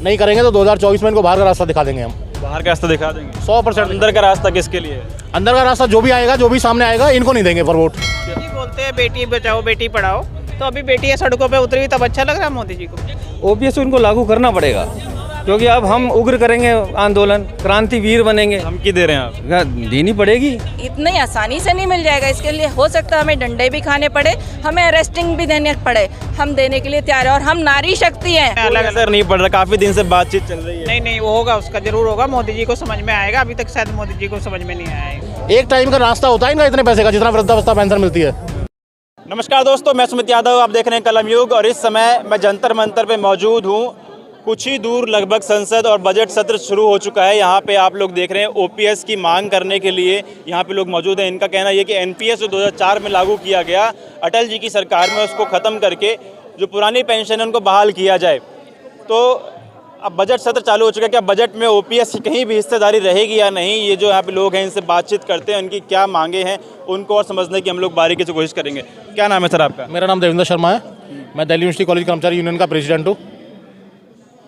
नहीं करेंगे तो 2024 में इनको बाहर का रास्ता दिखा देंगे हम। बाहर का रास्ता दिखा देंगे 100%। अंदर का रास्ता किसके लिए है? अंदर का रास्ता जो भी आएगा, जो भी सामने आएगा, इनको नहीं देंगे पर वोट। जी बोलते हैं बेटी बचाओ बेटी पढ़ाओ, तो अभी बेटियां सड़कों पे उतरी तब अच्छा लग रहा है मोदी जी को। ओपीएस उनको लागू करना पड़ेगा, क्योंकि अब हम उग्र करेंगे आंदोलन, क्रांतिवीर बनेंगे। धमकी दे रहे हैं आप? देनी पड़ेगी। इतनी आसानी से नहीं मिल जाएगा, इसके लिए हो सकता है हमें डंडे भी खाने पड़े, हमें अरेस्टिंग भी देने पड़े, हम देने के लिए तैयार है और हम नारी शक्ति हैं। अलग असर नहीं पड़ रहा, काफी दिन से बातचीत चल रही है। नहीं नहीं, वो होगा, उसका जरूर होगा, मोदी जी को समझ में आएगा। अभी तक शायद मोदी जी को समझ में नहीं आया है। एक टाइम का रास्ता होता है इनका इतने पैसे का, जितना वृद्धावस्था पेंशन मिलती है। नमस्कार दोस्तों, मैं सुमित यादव, आप देख रहे हैं कलम युग और इस समय मैं जंतर मंतर पे मौजूद हूँ। कुछ ही दूर लगभग संसद और बजट सत्र शुरू हो चुका है। यहाँ पे आप लोग देख रहे हैं ओपीएस की मांग करने के लिए यहाँ पे लोग मौजूद हैं। इनका कहना ये कि एनपीएस जो 2004 में लागू किया गया अटल जी की सरकार में, उसको ख़त्म करके जो पुरानी पेंशन है उनको बहाल किया जाए। तो अब बजट सत्र चालू हो चुका है, क्या बजट में ओपीएस की कहीं भी हिस्सेदारी रहेगी या नहीं? ये जो यहाँ पे लोग हैं इनसे बातचीत करते हैं, उनकी क्या मांगे हैं उनको और समझने की हम लोग बारीकी से कोशिश करेंगे। क्या नाम है सर आपका? मेरा नाम देवेंद्र शर्मा है, मैं दिल्ली यूनिवर्सिटी कॉलेज कर्मचारी यूनियन का प्रेसिडेंट हूँ।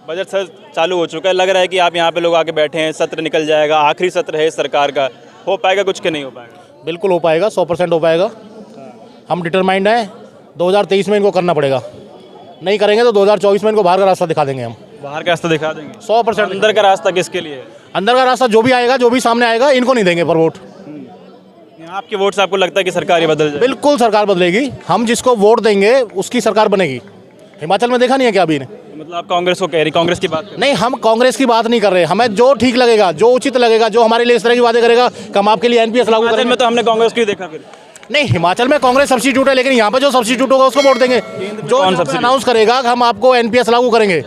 बजट सत्र चालू हो चुका है, लग रहा है कि आप यहाँ पे लोग आके बैठे हैं, सत्र निकल जाएगा, आखिरी सत्र है सरकार का, हो पाएगा कुछ कि नहीं हो पाएगा? बिल्कुल हो पाएगा, 100% हो पाएगा। हम डिटरमाइंड हैं, 2023 में इनको करना पड़ेगा। नहीं करेंगे तो 2024 में इनको बाहर का रास्ता दिखा देंगे हम। बाहर का रास्ता दिखा देंगे 100%। अंदर का रास्ता किसके लिए है? अंदर का रास्ता जो भी आएगा, जो भी सामने आएगा, इनको नहीं देंगे पर वोट। आपके वोट से आपको लगता है कि सरकार ही बदल जाए? बिल्कुल सरकार बदलेगी, हम जिसको वोट देंगे उसकी सरकार बनेगी। हिमाचल में देखा नहीं है क्या अभी ने? मतलब आप कांग्रेस को कह रही, कांग्रेस की बात कर रही? नहीं, हम कांग्रेस की बात नहीं कर रहे, हमें जो ठीक लगेगा, जो उचित लगेगा, जो हमारे लिए इस तरह की बातें करेगा कि हम आपके लिए एनपीएस लागू हिमाचल करेंगे। में तो हमने कांग्रेस को ही देखा। फिर नहीं, हिमाचल में कांग्रेस सब्स्टिट्यूट है, लेकिन यहाँ पे जो सब्स्टिट्यूट होगा उसको वोट देंगे। जो अनाउंस करेगा कि हम आपको एनपीएस लागू करेंगे,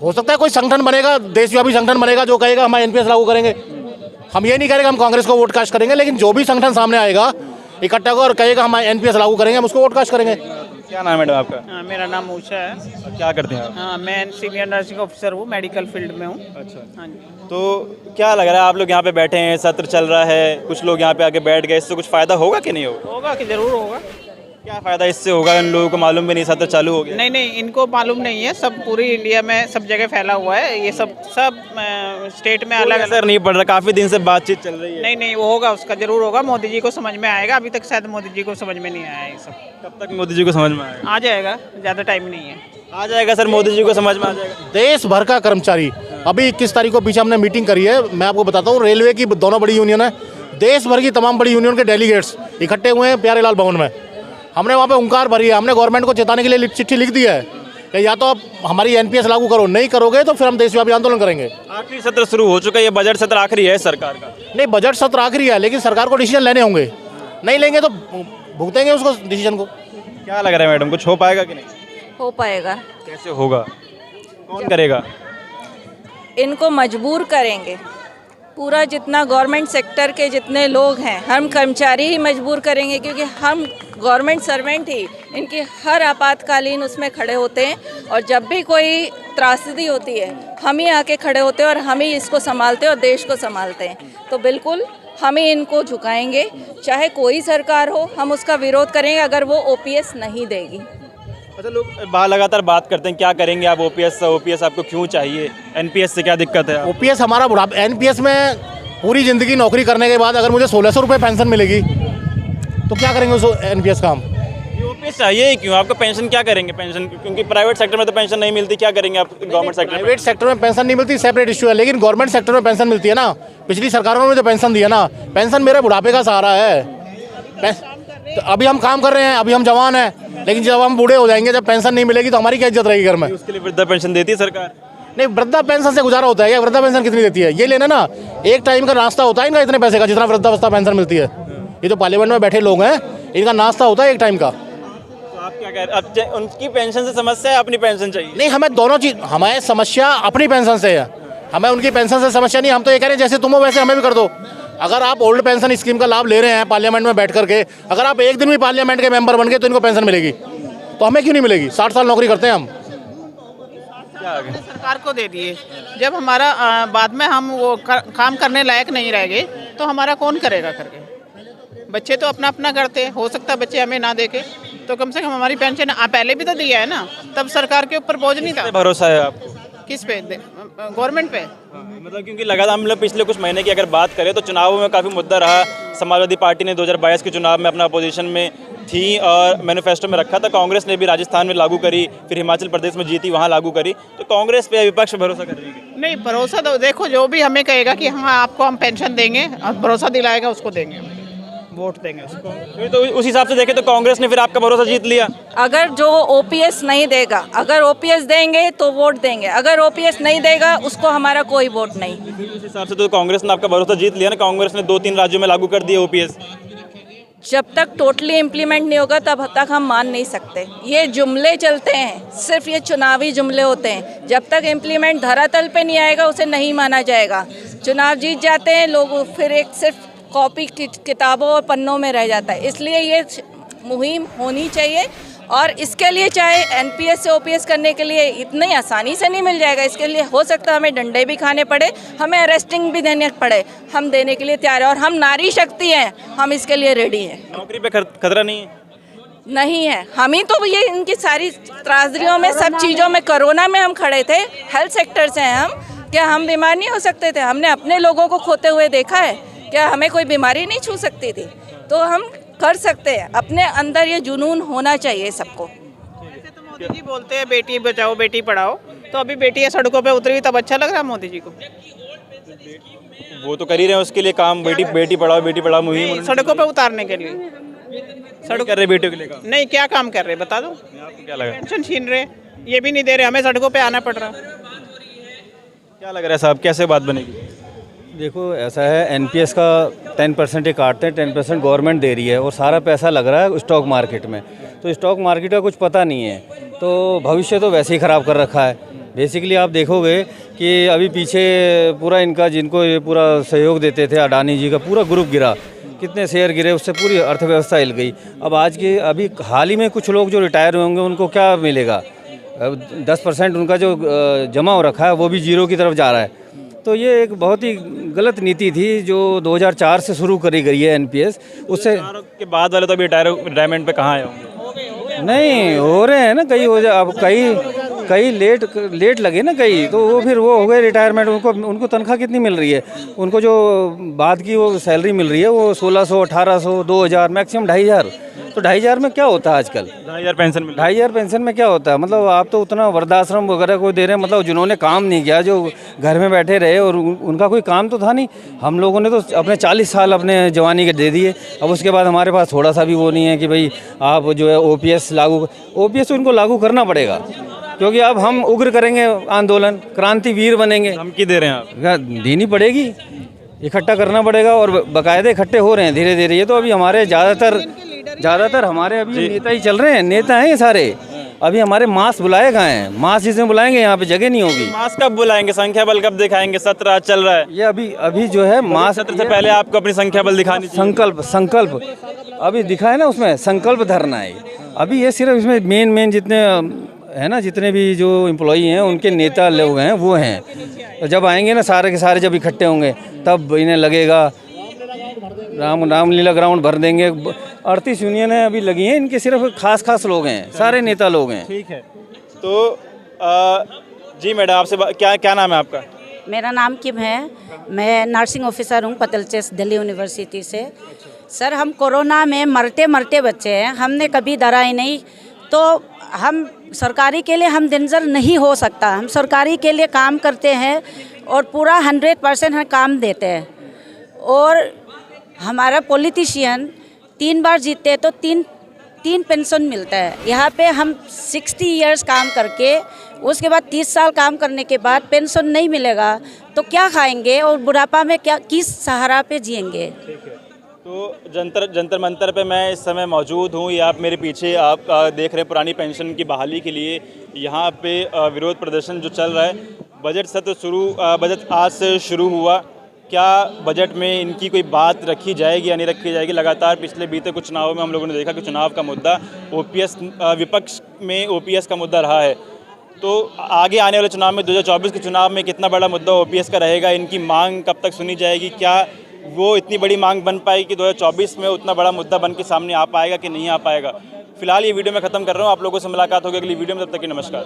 हो सकता है कोई संगठन बनेगा, देशव्यापी संगठन बनेगा जो कहेगा हम एनपीएस लागू करेंगे। हम ये नहीं करेंगे हम कांग्रेस को वोट कास्ट करेंगे, लेकिन जो भी संगठन सामने आएगा इकट्ठा को और कहेगा हम एनपीएस लागू करेंगे, हम उसको वोट कास्ट करेंगे। क्या नाम है मैडम आपका? हाँ, मेरा नाम ऊषा है। और क्या करते हैं आप? हाँ, मैं सीनियर नर्सिंग ऑफिसर हूँ, मेडिकल फील्ड में हूँ। अच्छा, हाँ जी। तो क्या लग रहा है, आप लोग यहाँ पे बैठे हैं, सत्र चल रहा है, कुछ लोग यहाँ पे आके बैठ गए, इससे कुछ फायदा होगा कि नहीं होगा? होगा कि जरूर होगा। क्या फायदा इससे होगा? इन लोगों को मालूम भी नहीं, सत्र चालू हो गया। नहीं नहीं, इनको मालूम नहीं है, सब पूरी इंडिया में सब जगह फैला हुआ है ये सब स्टेट में अलग अलग। असर नहीं पड़ रहा, काफी दिन से बातचीत चल रही है। नहीं नहीं, वो होगा, उसका जरूर होगा, मोदी जी को समझ में आएगा। अभी तक शायद मोदी जी को समझ में नहीं आया ये सब। कब तक मोदी जी को समझ में आएगा? आ जाएगा, ज़्यादा टाइम नहीं है। आ जाएगा सर, मोदी जी को समझ में आ जाएगा। देश भर का कर्मचारी, अभी 21 तारीख को पीछे हमने मीटिंग करी है, मैं आपको बताता हूँ, रेलवे की दोनों बड़ी यूनियन है, देश भर की तमाम बड़ी यूनियन के डेलीगेट्स इकट्ठे हुए हैं प्यारेलाल भवन में। हमने वहाँ पे हुंकार भरी है, हमने गवर्नमेंट को चेताने के लिए चिट्ठी लिख दी है कि या तो आप हमारी एनपीएस लागू करो, नहीं करोगे तो फिर हम देशव्यापी आंदोलन करेंगे। आखिरी सत्र शुरू हो चुका है, ये बजट सत्र आखिरी है सरकार का। नहीं, बजट सत्र आखिरी है, लेकिन सरकार को डिसीजन लेने होंगे, नहीं लेंगे तो भुगतेंगे उसको डिसीजन को। क्या लग रहा है मैडम, कुछ हो पाएगा कि नहीं? हो पाएगा। कैसे होगा, कौन करेगा? इनको मजबूर करेंगे, पूरा जितना गवर्नमेंट सेक्टर के जितने लोग हैं, हम कर्मचारी ही मजबूर करेंगे, क्योंकि हम गवर्नमेंट सर्वेंट ही इनकी हर आपातकालीन उसमें खड़े होते हैं, और जब भी कोई त्रासदी होती है हम ही आके खड़े होते हैं और हम ही इसको संभालते हैं और देश को संभालते हैं। तो बिल्कुल हम ही इनको झुकाएंगे, चाहे कोई सरकार हो, हम उसका विरोध करेंगे अगर वो ओपीएस नहीं देगी। अच्छा, लोग लगातार बात करते हैं, क्या करेंगे आप ओपीएस आपको क्यों चाहिए, एनपीएस से क्या दिक्कत है? ओपीएस हमारा बुढ़ापा, एनपीएस में पूरी ज़िंदगी नौकरी करने के बाद अगर मुझे 1600 रुपये पेंशन मिलेगी तो क्या करेंगे उस एनपीएस का हम? ओपीएस चाहिए ही क्यों आपको? पेंशन क्या करेंगे? पेंशन क्योंकि प्राइवेट सेक्टर में तो पेंशन नहीं मिलती, क्या करेंगे आप गवर्नमेंट सेक्टर में? प्राइवेट सेक्टर में पेंशन नहीं मिलती, सेपरेट इशू है, लेकिन गवर्नमेंट सेक्टर में पेंशन मिलती है ना। पिछली सरकारों ने तो पेंशन दिया ना, पेंशन मेरे बुढ़ापे का सहारा है। तो अभी हम काम कर रहे हैं, अभी हम जवान हैं, लेकिन जब हम बूढ़े हो जाएंगे, जब पेंशन नहीं मिलेगी तो हमारी क्या इज्जत रहेगी घर में? उसके लिए वृद्धा पेंशन देती है सरकार? नहीं, वृद्धा पेंशन से गुजारा होता है क्या? वृद्धा पेंशन कितनी देती है? ये लेना ना, एक टाइम का नाश्ता होता है इनका इतने पैसे का, जितना वृद्धावस्था पेंशन मिलती है। ये जो पार्लियामेंट में बैठे लोग हैं, इनका नाश्ता होता है एक टाइम का। तो आप क्या कह रहे हैं, अब उनकी पेंशन से समस्या है, अपनी पेंशन चाहिए? नहीं, हमें दोनों चीज़, हमारी समस्या अपनी पेंशन से है, हमें उनकी पेंशन से समस्या नहीं। हम तो ये कह रहे हैं जैसे तुम हो वैसे हमें भी कर दो। अगर आप ओल्ड पेंशन स्कीम का लाभ ले रहे हैं पार्लियामेंट में बैठ करके, अगर आप एक दिन भी पार्लियामेंट के मेंबर बन गए तो इनको पेंशन मिलेगी, तो हमें क्यों नहीं मिलेगी? 60 साल नौकरी करते हैं हम। सरकार को दे दिए, जब हमारा बाद में हम वो काम करने लायक नहीं रह गए तो हमारा कौन करेगा करके? बच्चे तो अपना अपना करते हैं, हो सकता है बच्चे हमें ना देखे तो कम से कम हमारी पेंशन पहले भी तो दिया है ना, तब सरकार के ऊपर बोझ नहीं था। भरोसा है आपको? किस पे गवर्नमेंट पे? मतलब क्योंकि लगातार हम लोग पिछले कुछ महीने की अगर बात करें तो चुनावों में काफ़ी मुद्दा रहा। समाजवादी पार्टी ने 2022 के चुनाव में अपना अपोजिशन में थी और मैनिफेस्टो में रखा था। कांग्रेस ने भी राजस्थान में लागू करी, फिर हिमाचल प्रदेश में जीती, वहाँ लागू करी। तो कांग्रेस पे विपक्ष भरोसा कर रही है? नहीं, भरोसा तो देखो, जो भी हमें कहेगा कि हाँ आपको हम पेंशन देंगे और भरोसा दिलाएगा उसको देंगे, वोट देंगे उसको। फिर तो उस हिसाब से देखें तो कांग्रेस ने फिर आपका भरोसा जीत लिया। अगर जो ओपीएस नहीं देगा, अगर ओपीएस देंगे तो वोट देंगे, अगर ओपीएस नहीं देगा उसको हमारा कोई वोट नहीं। उस हिसाब से तो कांग्रेस ने आपका भरोसा जीत लिया ना। कांग्रेस ने 2-3 राज्यों में लागू कर दिया ओपीएस। जब तक टोटली इम्प्लीमेंट नहीं होगा तब तक हम मान नहीं सकते। ये जुमले चलते हैं, सिर्फ ये चुनावी जुमले होते हैं। जब तक इम्प्लीमेंट धरातल पे नहीं आएगा उसे नहीं माना जाएगा। चुनाव जीत जाते हैं लोग, फिर एक सिर्फ कॉपी किताबों और पन्नों में रह जाता है। इसलिए ये मुहिम होनी चाहिए और इसके लिए चाहे एनपीएस से ओपीएस करने के लिए इतनी आसानी से नहीं मिल जाएगा। इसके लिए हो सकता है हमें डंडे भी खाने पड़े, हमें अरेस्टिंग भी देने पड़े, हम देने के लिए तैयार हैं और हम नारी शक्ति हैं, हम इसके लिए रेडी हैं। नौकरी पे खतरा नहीं है? नहीं है, हम ही तो ये इनकी सारी त्रासदियों में, सब चीज़ों में, कोरोना में हम खड़े थे, हेल्थ सेक्टर से हैं हम। क्या हम बीमार नहीं हो सकते थे? हमने अपने लोगों को खोते हुए देखा है। क्या हमें कोई बीमारी नहीं छू सकती थी? तो हम कर सकते हैं। अपने अंदर ये जुनून होना चाहिए सबको। ऐसे तो मोदी जी बोलते हैं बेटी बचाओ बेटी पढ़ाओ, तो अभी बेटियां सड़कों पे उतरी तब अच्छा लग रहा है मोदी जी को? वो तो कर ही रहे हैं उसके लिए काम, बेटी पढ़ाओ मुहिम सड़कों पे उतारने के लिए। सड़क कर रहे बेटियों के लिए काम। नहीं, क्या काम कर रहे बता दो? आपको क्या लगा? पेंशन छीन रहे, ये भी नहीं दे रहे, हमें सड़कों पे आना पड़ रहा। क्या लग रहा है साहब, कैसे बात बनेगी? देखो ऐसा है, एनपीएस का 10% ही काटते हैं, 10% गवर्नमेंट दे रही है और सारा पैसा लग रहा है स्टॉक मार्केट में। तो स्टॉक मार्केट का कुछ पता नहीं है, तो भविष्य तो वैसे ही ख़राब कर रखा है। बेसिकली आप देखोगे कि अभी पीछे पूरा इनका, जिनको ये पूरा सहयोग देते थे, अडानी जी का पूरा ग्रुप गिरा, कितने शेयर गिरे, उससे पूरी अर्थव्यवस्था हिल गई। अब अभी हाल ही में कुछ लोग जो रिटायर होंगे उनको क्या मिलेगा? 10% उनका जो जमा हो रखा है वो भी जीरो की तरफ जा रहा है। तो ये एक बहुत ही गलत नीति थी जो 2004 से शुरू करी गई है एनपीएस। उससे के बाद वाले तो अभी रिटायरमेंट पे कहाँ आए होंगे? नहीं हो रहे हैं ना, कई हो जाए, अब कई लेट लगे ना कई, तो वो फिर वो हो गए रिटायरमेंट। उनको तनख्वाह कितनी मिल रही है? उनको जो बाद की वो सैलरी मिल रही है वो 1600, 1800, 2000, मैक्सिमम 2500। तो 2500 में क्या होता है आजकल? 2000 पेंशन मिल 2500 पेंशन में क्या होता है? मतलब आप तो उतना वृद्धाश्रम वगैरह को दे रहे हैं, मतलब जिन्होंने काम नहीं किया, जो घर में बैठे रहे और उनका कोई काम तो था नहीं। हम लोगों ने तो अपने 40 साल अपने जवानी के दे दिए। अब उसके बाद हमारे पास थोड़ा सा भी वो नहीं है कि भाई आप जो है ओपीएस उनको लागू करना पड़ेगा, क्योंकि अब हम उग्र करेंगे आंदोलन, क्रांतिवीर बनेंगे। धमकी दे रहे हैं आप? देनी पड़ेगी, इकट्ठा करना पड़ेगा और बाकायदे इकट्ठे हो रहे हैं धीरे धीरे। ये तो अभी हमारे ज़्यादातर हमारे अभी नेता ही चल रहे हैं, नेता हैं ये सारे। अभी हमारे मास बुलाए गए हैं, मास जिसमें बुलाएंगे यहाँ पे जगह नहीं होगी। मास कब बुलाएंगे? संख्या बल कब दिखाएंगे? सत्र आज चल रहा है। ये अभी जो है मास सत्र से पहले आपको अपनी संख्या बल दिखानी चाहिए। संकल्प अभी दिखा है ना, उसमें संकल्प धरना है। अभी ये सिर्फ इसमें मेन जितने है ना, जितने भी जो एम्प्लॉई हैं उनके नेता लोग हैं वो हैं। तो जब आएंगे ना सारे के सारे, जब इकट्ठे होंगे तब इन्हें लगेगा रामलीला ग्राउंड भर देंगे। 38 यूनियन है अभी लगी हैं, इनके सिर्फ खास लोग हैं, सारे नेता लोग हैं। ठीक है, तो जी मैडम आपसे क्या नाम है आपका? मेरा नाम किम है, मैं नर्सिंग ऑफिसर हूँ पतलचेस दिल्ली यूनिवर्सिटी से। सर हम कोरोना में मरते बच्चे हैं, हमने कभी डरा ही नहीं। तो हम सरकारी के लिए हम दिनजर नहीं हो सकता, हम सरकारी के लिए काम करते हैं और पूरा 100% हम काम देते हैं। और हमारा पॉलिटिशियन 3 बार जीते हैं तो तीन पेंशन मिलता है। यहाँ पे हम 60 इयर्स काम करके उसके बाद 30 साल काम करने के बाद पेंशन नहीं मिलेगा तो क्या खाएंगे और बुढ़ापा में क्या किस सहारा पे जिएंगे? तो जंतर मंतर पे मैं इस समय मौजूद हूँ। ये आप मेरे पीछे आप देख रहे हैं पुरानी पेंशन की बहाली के लिए यहाँ पे विरोध प्रदर्शन जो चल रहा है। बजट आज से शुरू हुआ। क्या बजट में इनकी कोई बात रखी जाएगी या नहीं रखी जाएगी? लगातार पिछले बीते कुछ चुनावों में हम लोगों ने देखा कि चुनाव का मुद्दा ओपीएस, विपक्ष में ओपीएस का मुद्दा रहा है। तो आगे आने वाले चुनाव में 2024 के चुनाव में कितना बड़ा मुद्दा ओपीएस का रहेगा? इनकी मांग कब तक सुनी जाएगी? क्या वो इतनी बड़ी मांग बन पाएगी कि 2024 में उतना बड़ा मुद्दा बन के सामने आ पाएगा कि नहीं आ पाएगा? फिलहाल ये वीडियो मैं ख़त्म कर रहा हूँ। आप लोगों से मुलाकात होगी अगली वीडियो में, तब तक की नमस्कार।